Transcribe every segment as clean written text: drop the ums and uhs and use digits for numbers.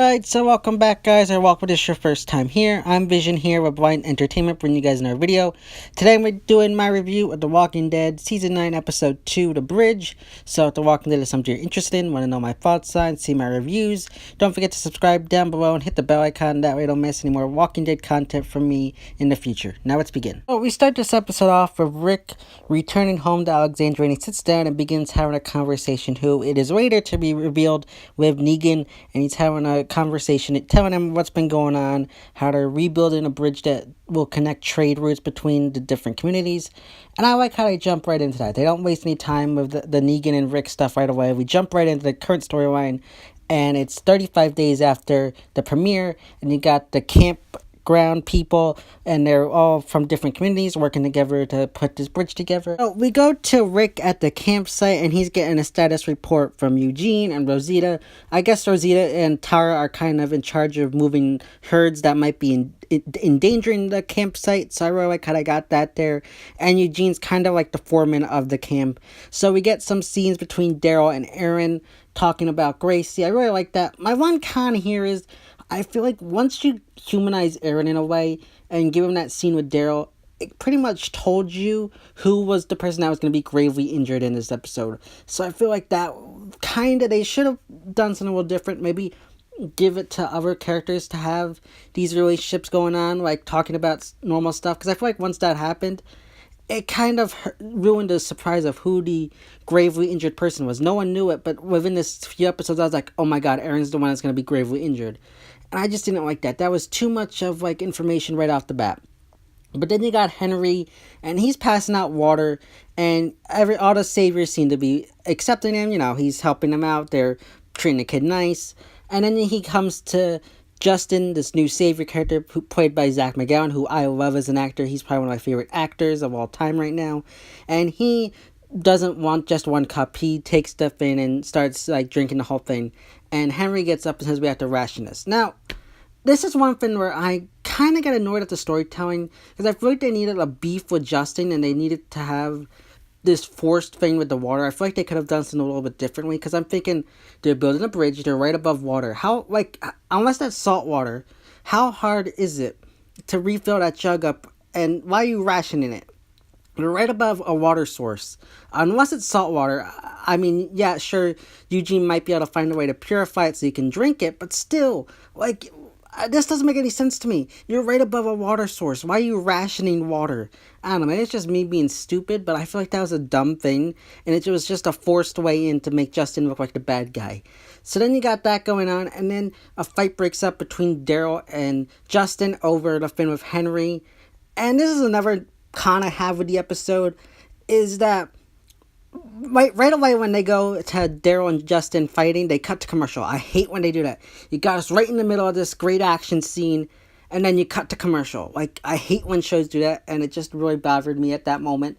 Alright, so welcome back, guys, or welcome if this is your first time here. I'm Vision here with Blind Entertainment, bringing you guys another video. Today we're doing my review of The Walking Dead Season 9, Episode 2, The Bridge. So if The Walking Dead is something you're interested in, want to know my thoughts on, see my reviews, don't forget to subscribe down below and hit the bell icon, that way you don't miss any more Walking Dead content from me in the future. Now let's begin. So we start this episode off with Rick returning home to Alexandria, and he sits down and begins having a conversation, who it is later to be revealed with Negan, and he's having a conversation, telling him what's been going on, how they're rebuilding a bridge that will connect trade routes between the different communities. And I like how they jump right into that. They don't waste any time with the Negan and Rick stuff right away. We jump right into the current storyline, and it's 35 days after the premiere, and you got the campground people, and they're all from different communities working together to put this bridge together. So we go to Rick at the campsite, and he's getting a status report from Eugene and Rosita. I guess Rosita and Tara are kind of in charge of moving herds that might be endangering the campsite, so I really like how I got that there. And Eugene's kind of like the foreman of the camp. So we get some scenes between Daryl and Aaron talking about Gracie. I really like that. My one con here is I feel like once you humanize Aaron in a way and give him that scene with Daryl, it pretty much told you who was the person that was going to be gravely injured in this episode. So I feel like that they should have done something a little different. Maybe give it to other characters to have these relationships going on, like talking about normal stuff. Because I feel like once that happened, it kind of ruined the surprise of who the gravely injured person was. No one knew it, but within this few episodes, I was like, oh my god, Aaron's the one that's going to be gravely injured. And I just didn't like that. That was too much of like information right off the bat. But then you got Henry, and he's passing out water, and all the saviors seem to be accepting him. You know, he's helping them out. They're treating the kid nice. And then he comes to Justin, this new savior character played by Zach McGowan, who I love as an actor. He's probably one of my favorite actors of all time right now. And he doesn't want just one cup. He takes stuff in and starts like drinking the whole thing. And Henry gets up and says we have to ration this. Now, this is one thing where I kind of got annoyed at the storytelling, because I feel like they needed a beef with Justin, and they needed to have this forced thing with the water. I feel like they could have done something a little bit differently, because I'm thinking they're building a bridge, they're right above water. How, like, unless that's salt water, how hard is it to refill that jug up, and why are you rationing it? You're right above a water source. Unless it's salt water, I mean, yeah, sure, Eugene might be able to find a way to purify it so you can drink it, but still, like, this doesn't make any sense to me. You're right above a water source. Why are you rationing water? I don't know, maybe it's just me being stupid, but I feel like that was a dumb thing, and it was just a forced way in to make Justin look like the bad guy. So then you got that going on, and then a fight breaks up between Daryl and Justin over the thing with Henry. And this is another con I have with the episode, is that right away when they go to Daryl and Justin fighting, they cut to commercial. I hate when they do that. You got us right in the middle of this great action scene, and then you cut to commercial. Like, I hate when shows do that, and it just really bothered me at that moment.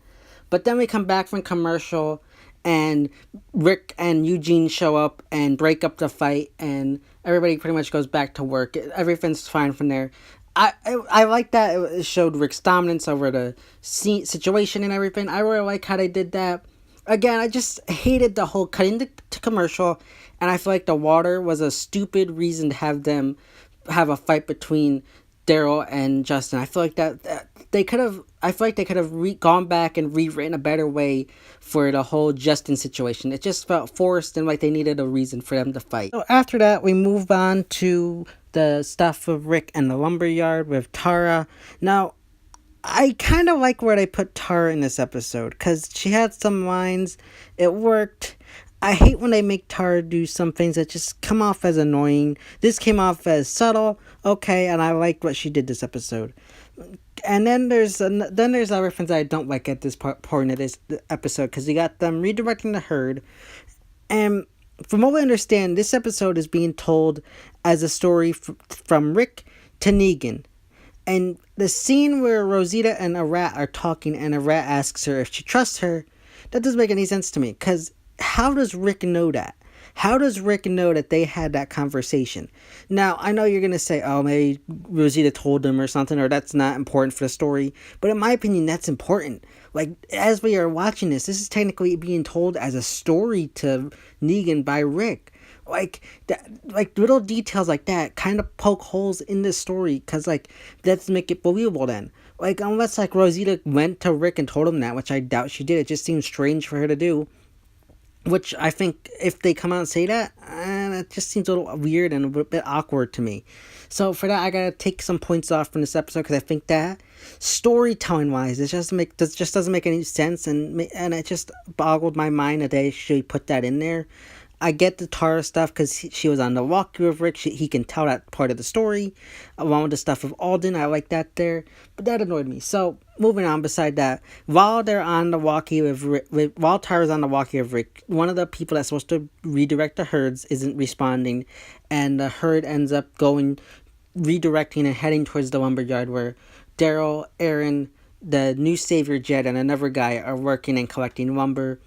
But then we come back from commercial, and Rick and Eugene show up and break up the fight, and everybody pretty much goes back to work. Everything's fine from there. I like that it showed Rick's dominance over the situation and everything. I really like how they did that. Again, I just hated the whole cutting to commercial, and I feel like the water was a stupid reason to have them have a fight between Daryl and Justin. I feel like they could have gone back and rewritten a better way for the whole Justin situation. It just felt forced and like they needed a reason for them to fight. So after that, we move on to the stuff with Rick and the lumberyard with Tara. Now, I kind of like where they put Tara in this episode, because she had some lines. It worked. I hate when they make Tara do some things that just come off as annoying. This came off as subtle, okay, and I liked what she did this episode. And then there's other things I don't like at this point of this episode, because you got them redirecting the herd. And from what we understand, this episode is being told as a story from Rick to Negan. And the scene where Rosita and Arat are talking, and Arat asks her if she trusts her, that doesn't make any sense to me, because how does Rick know that? How does Rick know that they had that conversation? Now, I know you're going to say, oh, maybe Rosita told them or something, or that's not important for the story. But in my opinion, that's important. Like, as we are watching this is technically being told as a story to Negan by Rick. like little details like that kind of poke holes in this story, because like that's make it believable then. Like, unless like Rosita went to Rick and told him that, which I doubt she did. It just seems strange for her to do. Which I think if they come out and say that, it just seems a little weird and a bit awkward to me. So for that, I gotta take some points off from this episode, because I think that storytelling wise, it just doesn't make any sense, and it just boggled my mind that they should put that in there. I get the Tara stuff because she was on the walkie with Rick. He can tell that part of the story, along with the stuff of Alden. I like that there, but that annoyed me. So moving on. Beside that, while they're on the walkie with Rick, while Tara's on the walkie with Rick, one of the people that's supposed to redirect the herds isn't responding, and the herd ends up redirecting and heading towards the lumberyard where Daryl, Aaron, the new savior Jed, and another guy are working and collecting lumber.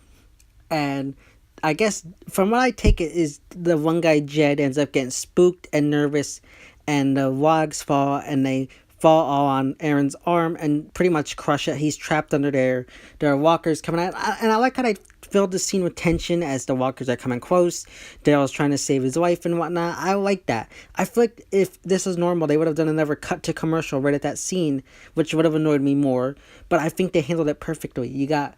And I guess from what I take it is the one guy Jed ends up getting spooked and nervous, and the logs fall and they fall all on Aaron's arm and pretty much crush it. He's trapped under there. There are walkers coming out, and I like how they filled the scene with tension as the walkers are coming close. Daryl's trying to save his wife and whatnot. I like that. I feel like if this was normal, they would have done another cut to commercial right at that scene, which would have annoyed me more. But I think they handled it perfectly. You got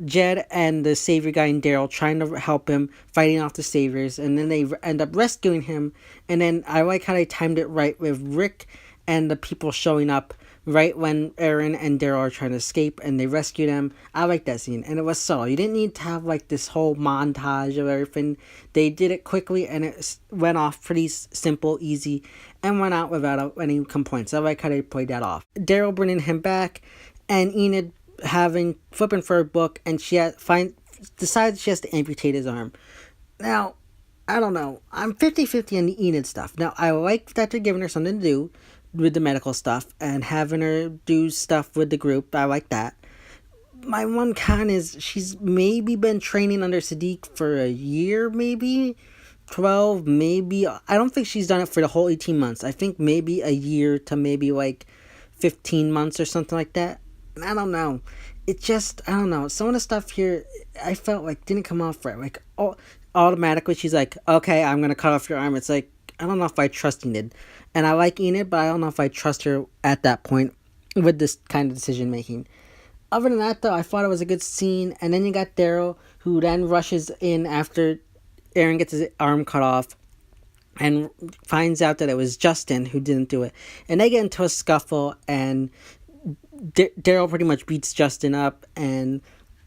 Jed and the savior guy and Daryl trying to help him, fighting off the saviors, and then they end up rescuing him. And then I like how they timed it right with Rick and the people showing up right when Aaron and Daryl are trying to escape, and they rescue them. I like that scene, and it was subtle. You didn't need to have like this whole montage of everything. They did it quickly, and it went off pretty simple, easy, and went out without any complaints. I like how they played that off. Daryl bringing him back, and Enid flipping for a book, and decides she has to amputate his arm. Now, I don't know. I'm 50-50 on the Enid stuff. Now, I like that they're giving her something to do with the medical stuff and having her do stuff with the group. I like that. My one con is she's maybe been training under Siddiq for a year, maybe 12, maybe. I don't think she's done it for the whole 18 months. I think maybe a year to maybe like 15 months or something like that. I don't know. It just, I don't know. Some of the stuff here, I felt like didn't come off right. Like, automatically she's like, okay, I'm going to cut off your arm. It's like, I don't know if I trust Enid. And I like Enid, but I don't know if I trust her at that point with this kind of decision making. Other than that, though, I thought it was a good scene. And then you got Daryl, who then rushes in after Aaron gets his arm cut off and finds out that it was Justin who didn't do it. And they get into a scuffle, and Daryl pretty much beats Justin up and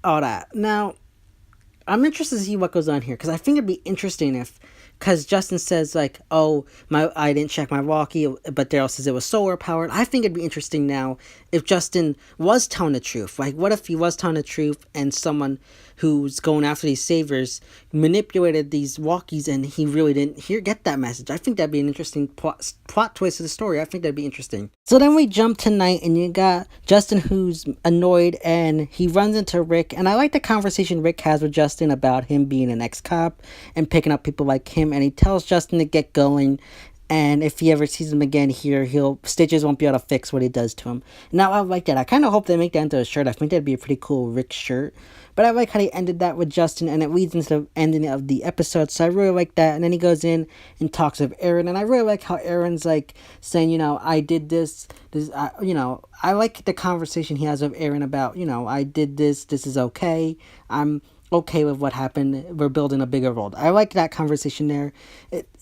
all that. Now, I'm interested to see what goes on here, because I think it'd be interesting because Justin says like, oh, I didn't check my walkie, but Daryl says it was solar powered. I think it'd be interesting now if Justin was telling the truth. Like, what if he was telling the truth and someone who's going after these saviors manipulated these walkies and he really didn't get that message? I think that'd be an interesting plot twist of the story. I think that'd be interesting. So then we jump to night, and you got Justin who's annoyed, and he runs into Rick, and I like the conversation Rick has with Justin about him being an ex-cop and picking up people like him, and he tells Justin to get going, and if he ever sees him again here, Stitches won't be able to fix what he does to him. Now, I like that. I kind of hope they make that into a shirt. I think that'd be a pretty cool Rick shirt. But I like how they ended that with Justin, and it leads into the ending of the episode, so I really like that. And then he goes in and talks with Aaron, and I really like how Aaron's like saying, I did this, I like the conversation he has with Aaron about, I did this is okay, I'm okay with what happened, we're building a bigger world. I like that conversation there.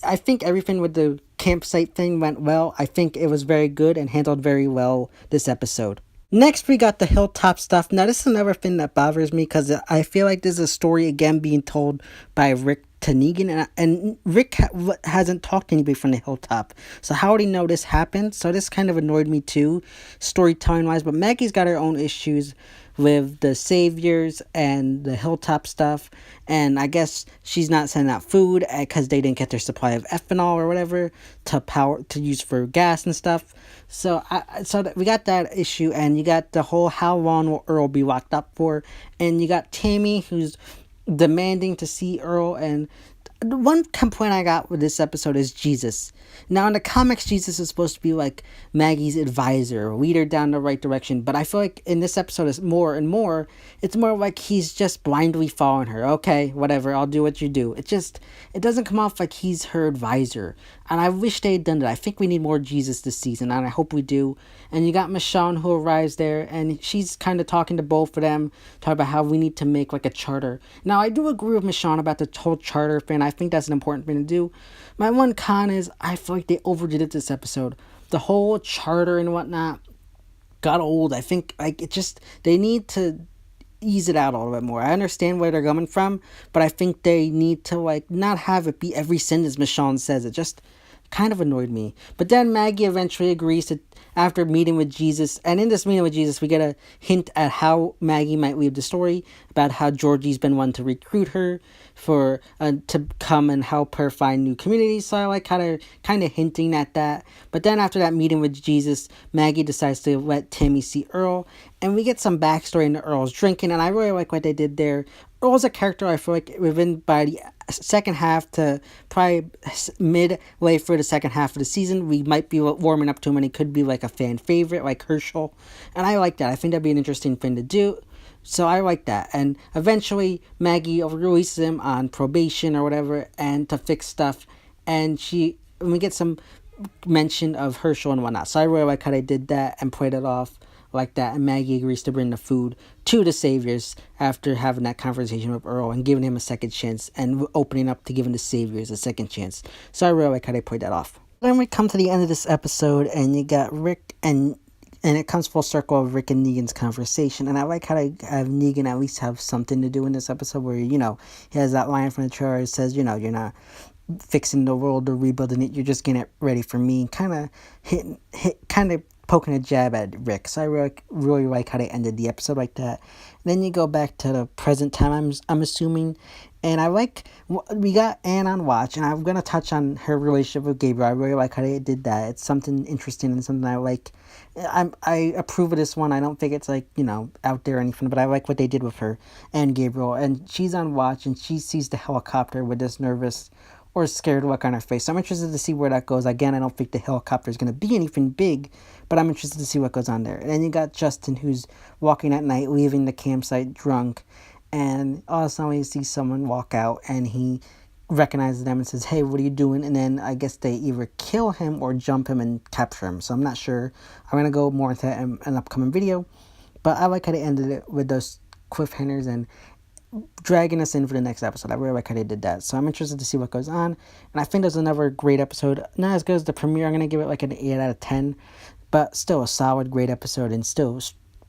I think everything with the campsite thing went well. I think it was very good and handled very well this episode. Next, we got the hilltop stuff. Now, this is another thing that bothers me, because I feel like this is a story again being told by Rick to Negan, and Rick hasn't talked to anybody from the hilltop. So how would he know this happened? So this kind of annoyed me too, storytelling wise. But Maggie's got her own issues with the saviors and the hilltop stuff, and I guess she's not sending out food because they didn't get their supply of ethanol or whatever to use for gas and stuff. So we got that issue, and you got the whole how long will Earl be locked up for, and you got Tammy who's demanding to see Earl, and the one complaint I got with this episode is Jesus. Now, in the comics, Jesus is supposed to be like Maggie's advisor, lead her down the right direction. But I feel like in this episode, it's more and more. It's more like he's just blindly following her. Okay, whatever, I'll do what you do. It doesn't come off like he's her advisor. And I wish they had done that. I think we need more Jesus this season, and I hope we do. And you got Michonne who arrives there, and she's kind of talking to both of them, talking about how we need to make like a charter. Now, I do agree with Michonne about the whole charter thing. I think that's an important thing to do. My one con is I feel like they overdid it this episode. The whole charter and whatnot got old. I think like they need to ease it out a little bit more. I understand where they're coming from, but I think they need to like not have it be every sentence Michonne says. It just kind of annoyed me. But then Maggie eventually agrees to, after meeting with Jesus, and in this meeting with Jesus, we get a hint at how Maggie might weave the story about how Georgie's been wanting to recruit her for to come and help her find new communities. So I like kind of hinting at that. But then after that meeting with Jesus, Maggie decides to let Tammy see Earl, and we get some backstory into Earl's drinking, and I really like what they did there. Earl's a character I feel like within by the second half to probably midway through the second half of the season, we might be warming up to him, and he could be like a fan favorite like Herschel, and I like that. I think that'd be an interesting thing to do. So I like that. And eventually Maggie releases him on probation or whatever, and to fix stuff, and we get some mention of Herschel and whatnot. So I really like how they did that and played it off like that. And Maggie agrees to bring the food to the Saviors after having that conversation with Earl and giving him a second chance and opening up to giving the Saviors a second chance. So I really like how they played that off. Then we come to the end of this episode, and you got Rick and it comes full circle of Rick and Negan's conversation. And I like how they have Negan at least have something to do in this episode where, he has that line from the trailer that says, you're not fixing the world or rebuilding it, you're just getting it ready for me. Kind of poking a jab at Rick. So I really like how they ended the episode like that. And then you go back to the present time, I'm assuming. And I like, we got Anne on watch, and I'm going to touch on her relationship with Gabriel. I really like how they did that. It's something interesting and something I like. I approve of this one. I don't think it's like, out there or anything, but I like what they did with her and Gabriel. And she's on watch, and she sees the helicopter with this nervous or scared look on her face. So I'm interested to see where that goes. Again, I don't think the helicopter is going to be anything big, but I'm interested to see what goes on there. And then you got Justin, who's walking at night, leaving the campsite drunk, and all of a sudden you see someone walk out, and he recognizes them and says, hey, what are you doing? And then I guess they either kill him or jump him and capture him. So I'm not sure. I'm going to go more into that in an upcoming video. But I like how they ended it with those cliffhangers and dragging us in for the next episode. I really like how they did that. So I'm interested to see what goes on. And I think there's another great episode. Not as good as the premiere. I'm going to give it like an 8 out of 10. But still a solid, great episode, and still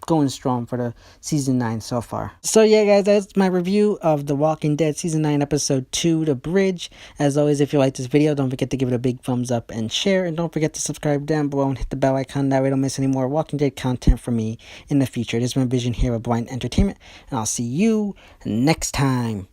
going strong for the season 9 so far. So yeah, guys, that's my review of The Walking Dead season 9 episode 2, The Bridge. As always, if you like this video, don't forget to give it a big thumbs up and share, and don't forget to subscribe down below and hit the bell icon. That way you don't miss any more Walking Dead content from me in the future. This is my Vision here with Blind Entertainment, and I'll see you next time.